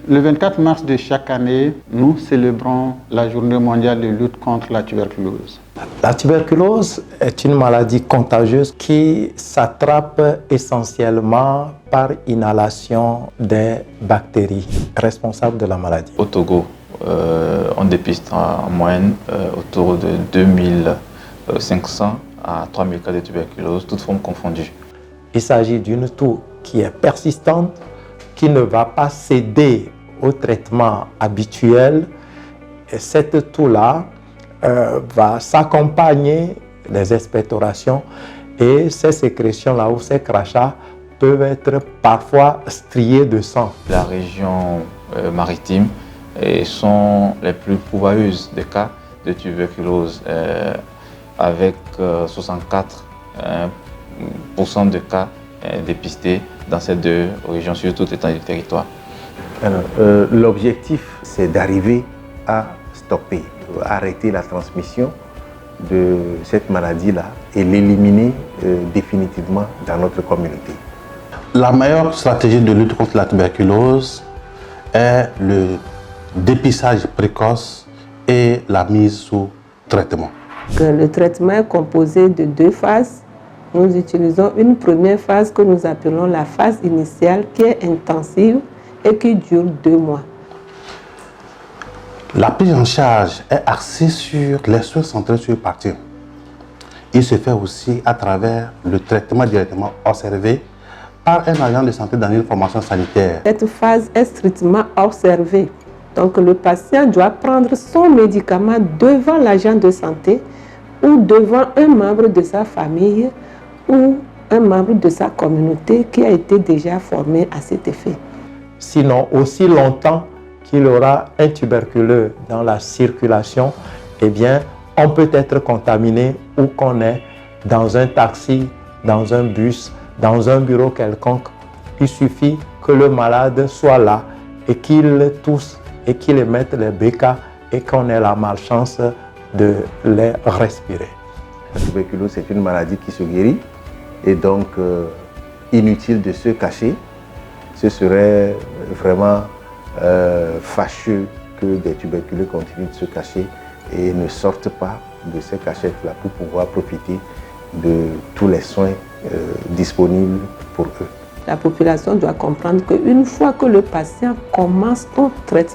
Le 24 mars de chaque année, nous célébrons la journée mondiale de lutte contre la tuberculose. La tuberculose est une maladie contagieuse qui s'attrape essentiellement par inhalation des bactéries responsables de la maladie. Au Togo, on dépiste en moyenne autour de 2500 à 3000 cas de tuberculose, toutes formes confondues. Il s'agit d'une toux qui est persistante, qui ne va pas céder au traitement habituel. Et cette toux-là va s'accompagner des expectorations et ces sécrétions-là ou ces crachats peuvent être parfois striés de sang. La région maritime sont les plus pourvoyeuses des cas de tuberculose avec 64% de cas dépistés dans ces deux régions sur toute l'étendue du territoire. L'objectif, c'est d'arriver à stopper, arrêter la transmission de cette maladie-là et l'éliminer définitivement dans notre communauté. La meilleure stratégie de lutte contre la tuberculose est le dépistage précoce et la mise sous traitement. Le traitement est composé de 2 phases. Nous utilisons une première phase que nous appelons la phase initiale qui est intensive et qui dure 2 mois. La prise en charge est axée sur les soins centrés sur le patient. Il se fait aussi à travers le traitement directement observé par un agent de santé dans une formation sanitaire. Cette phase est strictement observée. Donc le patient doit prendre son médicament devant l'agent de santé ou devant un membre de sa famille ou un membre de sa communauté qui a été déjà formé à cet effet. Sinon, aussi longtemps qu'il aura un tuberculeux dans la circulation, eh bien, on peut être contaminé ou qu'on est dans un taxi, dans un bus, dans un bureau quelconque. Il suffit que le malade soit là et qu'il tousse et qu'il émette les bécas et qu'on ait la malchance de les respirer. La tuberculose, c'est une maladie qui se guérit et donc inutile de se cacher. Ce serait vraiment fâcheux que des tuberculeux continuent de se cacher et ne sortent pas de ces cachettes-là pour pouvoir profiter de tous les soins disponibles pour eux. La population doit comprendre qu'une fois que le patient commence son traitement,